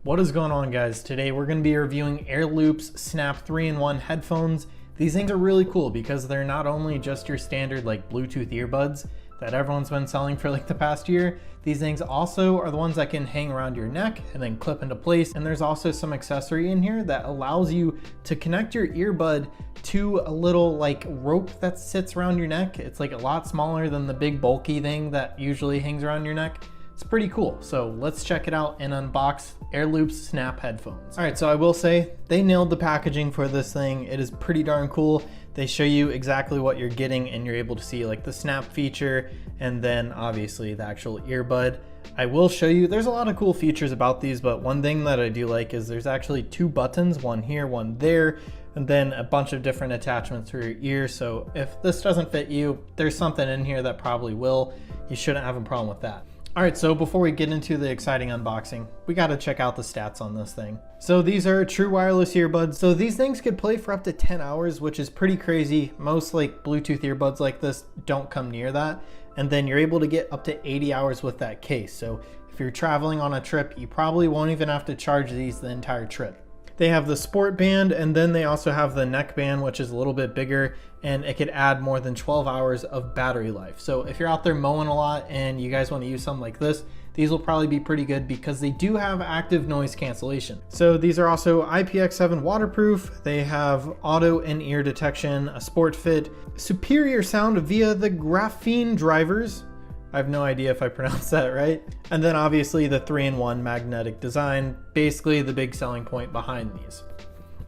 What is going on, guys? Today we're going to be reviewing Airloop's Snap 3-in-1 headphones. These things are really cool because they're not only just your standard like Bluetooth earbuds that everyone's been selling for like the past year. These things also are the ones that can hang around your neck and then clip into place. And there's also some accessory in here that allows you to connect your earbud to a little like rope that sits around your neck. It's like a lot smaller than the big bulky thing that usually hangs around your neck. It's pretty cool. So let's check it out and unbox Airloop's Snap headphones. All right, so I will say they nailed the packaging for this thing. It is pretty darn cool. They show you exactly what you're getting and you're able to see like the snap feature and then obviously the actual earbud. I will show you, there's a lot of cool features about these, but one thing that I do like is there's actually two buttons, one here, one there, and then a bunch of different attachments for your ear. So if this doesn't fit you, there's something in here that probably will. You shouldn't have a problem with that. All right, so before we get into the exciting unboxing, we got to check out the stats on this thing. So these are true wireless earbuds. So these things could play for up to 10 hours, which is pretty crazy. Most like Bluetooth earbuds like this don't come near that. And then you're able to get up to 80 hours with that case. So if you're traveling on a trip, you probably won't even have to charge these the entire trip. They have the sport band, and then they also have the neckband, which is a little bit bigger, and it could add more than 12 hours of battery life. So if you're out there mowing a lot and you guys want to use something like this, these will probably be pretty good because they do have active noise cancellation. So these are also IPX7 waterproof. They have auto in-ear detection, a sport fit, superior sound via the graphene drivers. I have no idea if I pronounced that right. And then obviously the 3-in-1 magnetic design, basically the big selling point behind these.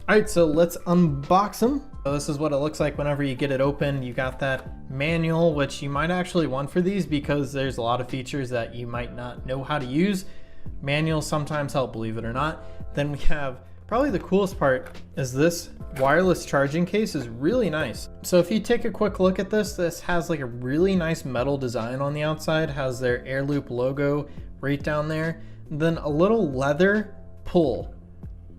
All right, so let's unbox them. So this is what it looks like whenever you get it open. You got that manual, which you might actually want for these because there's a lot of features that you might not know how to use. Manuals sometimes help, believe it or not. Then we have probably the coolest part is this wireless charging case is really nice. So if you take a quick look at this, this has like a really nice metal design on the outside, has their Airloop logo right down there, and then a little leather pull.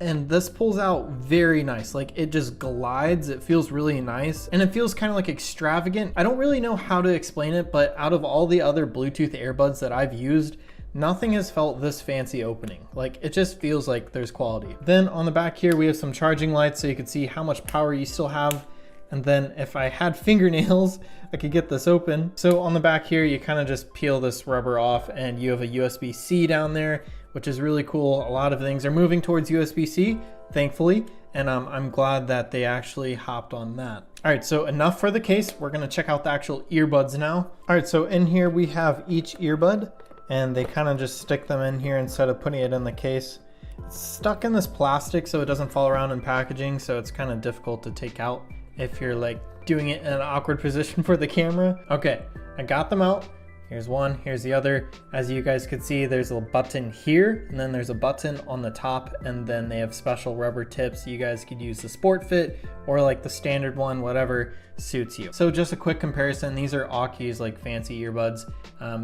And this pulls out very nice. Like it just glides, it feels really nice. And it feels kind of like extravagant. I don't really know how to explain it, but out of all the other Bluetooth earbuds that I've used, nothing has felt this fancy opening. Like it just feels like there's quality. Then on the back here, we have some charging lights so you can see how much power you still have. And then if I had fingernails, I could get this open. So on the back here, you kind of just peel this rubber off and you have a USB-C down there, which is really cool. A lot of things are moving towards USB-C, thankfully. And I'm glad that they actually hopped on that. All right, so enough for the case. We're gonna check out the actual earbuds now. All right, so in here we have each earbud and they kind of just stick them in here instead of putting it in the case. It's stuck in this plastic so it doesn't fall around in packaging, so it's kind of difficult to take out if you're like doing it in an awkward position for the camera. Okay, I got them out. Here's one, here's the other. As you guys could see, there's a button here, and then there's a button on the top, and then they have special rubber tips. You guys could use the sport fit or like the standard one, whatever suits you. So just a quick comparison, these are Auki's like fancy earbuds.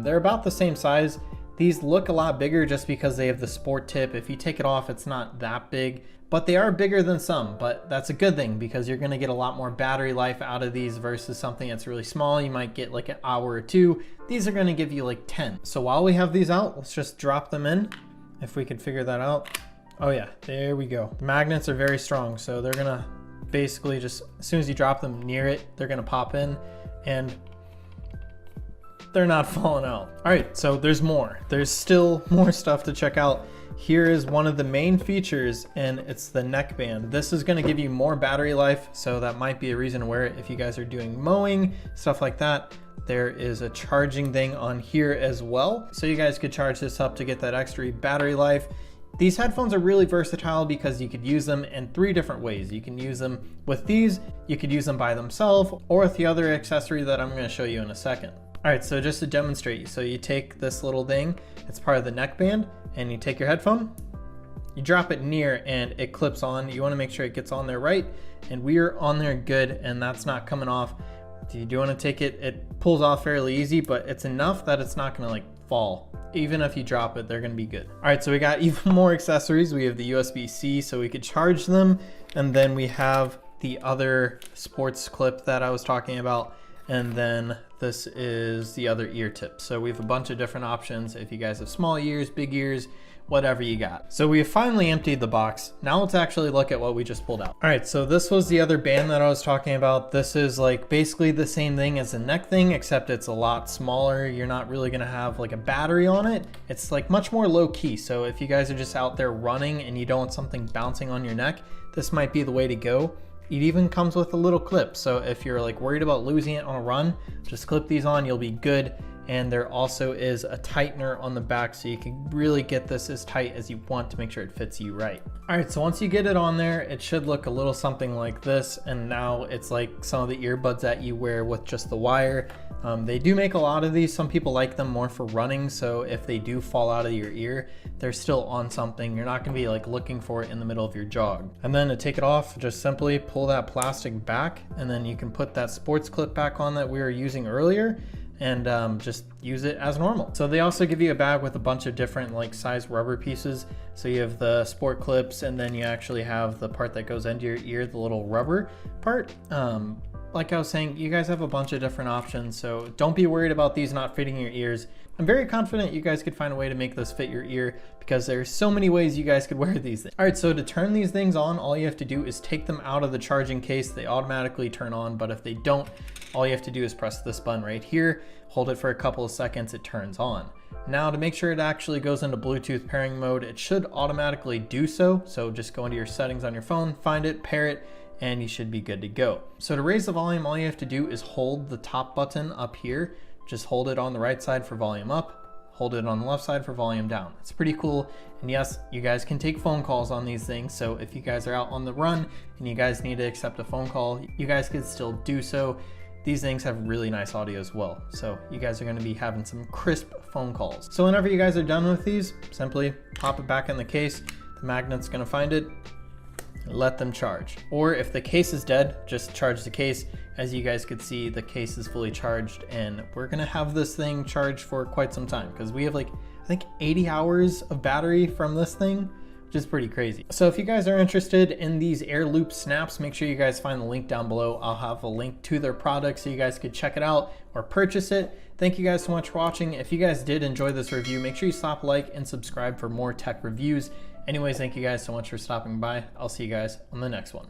They're about the same size. These look a lot bigger just because they have the sport tip. If you take it off, it's not that big, but they are bigger than some, but that's a good thing because you're gonna get a lot more battery life out of these versus something that's really small. You might get like an hour or two. These are gonna give you like 10. So while we have these out, let's just drop them in. If we could figure that out. Oh yeah, there we go. The magnets are very strong, so they're gonna basically just, as soon as you drop them near it, they're gonna pop in and they're not falling out. All right, so there's more. There's still more stuff to check out. Here is one of the main features, and it's the neckband. This is gonna give you more battery life, so that might be a reason to wear it if you guys are doing mowing, stuff like that. There is a charging thing on here as well, so you guys could charge this up to get that extra battery life. These headphones are really versatile because you could use them in 3 different ways. You can use them with these, you could use them by themselves, or with the other accessory that I'm gonna show you in a second. All right, so just to demonstrate, so you take this little thing, it's part of the neckband, and you take your headphone, you drop it near and it clips on. You wanna make sure it gets on there right, and we're on there good, and that's not coming off. If you do wanna take it, it pulls off fairly easy, but it's enough that it's not gonna like fall. Even if you drop it, they're gonna be good. All right, so we got even more accessories. We have the USB-C so we could charge them, and then we have the other sports clip that I was talking about, and then this is the other ear tip. So we have a bunch of different options. If you guys have small ears, big ears, whatever you got. So we have finally emptied the box. Now let's actually look at what we just pulled out. All right, so this was the other band that I was talking about. This is like basically the same thing as the neck thing, except it's a lot smaller. You're not really gonna have like a battery on it. It's like much more low key. So if you guys are just out there running and you don't want something bouncing on your neck, this might be the way to go. It even comes with a little clip. So if you're like worried about losing it on a run, just clip these on, you'll be good. And there also is a tightener on the back, so you can really get this as tight as you want to make sure it fits you right. All right, so once you get it on there, it should look a little something like this. And now it's like some of the earbuds that you wear with just the wire. They do make a lot of these. Some people like them more for running. So if they do fall out of your ear, they're still on something. You're not gonna be like looking for it in the middle of your jog. And then to take it off, just simply pull that plastic back, and then you can put that sports clip back on that we were using earlier, and just use it as normal. So they also give you a bag with a bunch of different like size rubber pieces. So you have the sport clips, and then you actually have the part that goes into your ear, the little rubber part. Like I was saying, you guys have a bunch of different options, so don't be worried about these not fitting your ears. I'm very confident you guys could find a way to make this fit your ear, because there's so many ways you guys could wear these things. All right, so to turn these things on, all you have to do is take them out of the charging case. They automatically turn on, but if they don't, all you have to do is press this button right here, hold it for a couple of seconds, it turns on. Now to make sure it actually goes into Bluetooth pairing mode, it should automatically do so. So just go into your settings on your phone, find it, pair it, and you should be good to go. So to raise the volume, all you have to do is hold the top button up here. Just hold it on the right side for volume up, hold it on the left side for volume down. It's pretty cool. And yes, you guys can take phone calls on these things. So if you guys are out on the run and you guys need to accept a phone call, you guys can still do so. These things have really nice audio as well. So you guys are gonna be having some crisp phone calls. So whenever you guys are done with these, simply pop it back in the case. The magnet's gonna find it, let them charge. Or if the case is dead, just charge the case. As you guys could see, the case is fully charged, and we're gonna have this thing charged for quite some time, because we have like, I think 80 hours of battery from this thing, which is pretty crazy. So if you guys are interested in these Airloop snaps, make sure you guys find the link down below. I'll have a link to their product so you guys could check it out or purchase it. Thank you guys so much for watching. If you guys did enjoy this review, make sure you slap a like and subscribe for more tech reviews. Anyways, thank you guys so much for stopping by. I'll see you guys on the next one.